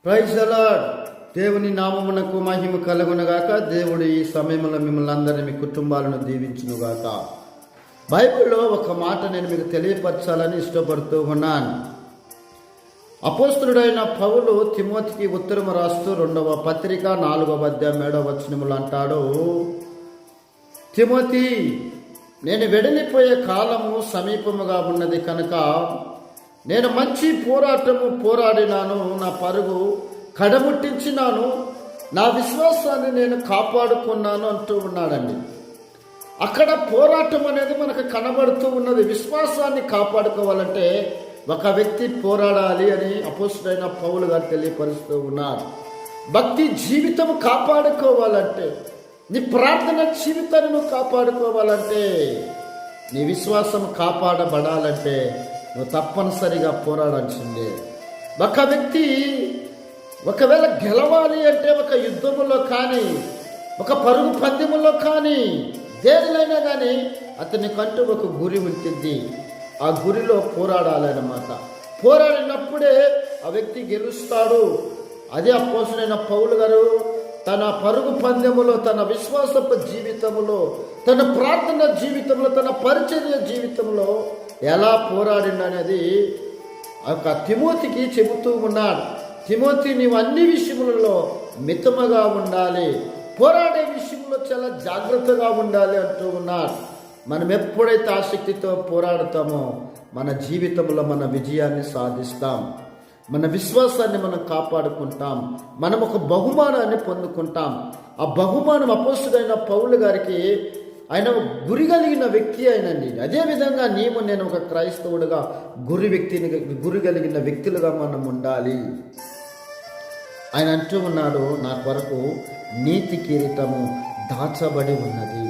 Praise the lord. దేవుని నామమునకు మహిమ కలుగునుగాక. దేవుడు ఈ సమయంలో మిమ్మల్ని అందరినీ మీ కుటుంబాలను దీవించునుగాక. బైబిల్లో ఒక మాట నేను మీకు తెలియపరచాలని ఇష్టపడుతూ ఉన్నాను. అపోస్తలుడైన పౌలు తిమోతికి ఉత్తరము రాస్తూ 2వ పత్రిక 4వ అధ్యాయం 7వ వచనములు అంటాడు, తిమోతి, నేను వెడలిపోయే కాలము సమీపముగా ఉన్నది కనుక నేను మంచి పోరాటము పోరాడినాను, నా పరుగు కడముట్టించినాను, నా విశ్వాసాన్ని నేను కాపాడుకున్నాను అంటూ ఉన్నాడండి. అక్కడ పోరాటం అనేది మనకు కనబడుతూ ఉన్నది. విశ్వాసాన్ని కాపాడుకోవాలంటే ఒక వ్యక్తి పోరాడాలి అని అపోస్తలుడైన పౌలు గారు తెలియపరుస్తూ ఉన్నారు. భక్తి జీవితం కాపాడుకోవాలంటే, నీ ప్రార్థన జీవితాన్ని నువ్వు కాపాడుకోవాలంటే, నీ విశ్వాసం కాపాడబడాలంటే నువ్వు తప్పనిసరిగా పోరాడాల్సిందే. ఒక వ్యక్తి ఒకవేళ గెలవాలి అంటే ఒక యుద్ధములో కానీ, ఒక పరుగు పందెములో కానీ, దేనిలైనా కానీ అతనికంటూ ఒక గురి ఉంటుంది. ఆ గురిలో పోరాడాలన్నమాట. పోరాడినప్పుడే ఆ వ్యక్తి గెలుస్తాడు. అదే అపోస్తలుడైన పౌలు గారు తన పరుగు పందెములో, తన విశ్వాసపు జీవితంలో, తన ప్రార్థన జీవితంలో, తన పరిచర్య జీవితంలో ఎలా పోరాడిందనేది ఒక తిమోతికి చెబుతూ ఉన్నాడు. తిమోతి, నీవు అన్ని విషయములలో మితముగా ఉండాలి, పోరాడే విషయంలో చాలా జాగ్రత్తగా ఉండాలి అంటూ ఉన్నాడు. మనం ఎప్పుడైతే ఆసక్తితో పోరాడతామో మన జీవితంలో మన విజయాన్ని సాధిస్తాం, మన విశ్వాసాన్ని మనం కాపాడుకుంటాం, మనం ఒక బహుమానాన్ని పొందుకుంటాం. ఆ బహుమానం అపోస్తలుడైన పౌలు గారికి, ఆయన గురి కలిగిన వ్యక్తి అయినండి. అదేవిధంగా నేను ఒక క్రైస్తవుడిగా గురి కలిగిన వ్యక్తులుగా మనం ఉండాలి. ఆయన అంటూ ఉన్నాడు, నా కొరకు నీతి కిరీటము దాచబడి ఉన్నది.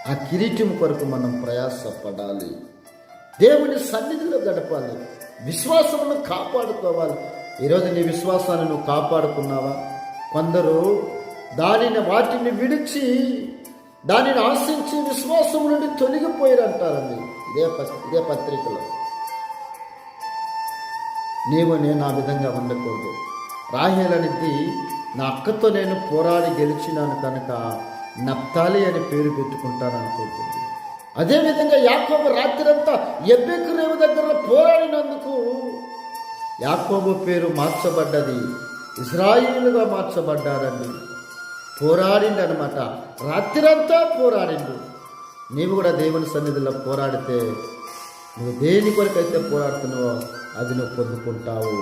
ఆ కిరీటం కొరకు మనం ప్రయాసపడాలి, దేవుని సన్నిధిలో గడపాలి, విశ్వాసమును కాపాడుకోవాలి. ఈరోజు నీ విశ్వాసాన్ని నువ్వు కాపాడుకున్నావా? కొందరు వాటిని విడిచి, దానిని ఆశించి విశ్వాసం నుండి తొలగిపోయారంటారండి. ఇదే పత్రికలో. నేను ఆ విధంగా ఉండకూడదు. రాహేలు అనేది, నా అక్కతో నేను పోరాడి గెలిచినాను కనుక నప్తాలి అని పేరు పెట్టుకుంటాను అనుకుంటుంది. అదేవిధంగా యాకోబు రాత్రంతా ఎబ్బెకురేవు దగ్గర పోరాడినందుకు యాకోబు పేరు మార్చబడ్డది, ఇశ్రాయేలుగా మార్చబడ్డారండి. పోరాడిండు అనమాట, రాత్రంతా పోరాడిండు. నీవు కూడా దేవుని సన్నిధిలో పోరాడితే, నువ్వు దేని కొరకైతే పోరాడుతున్నావో అది నువ్వు పొందుకుంటావు.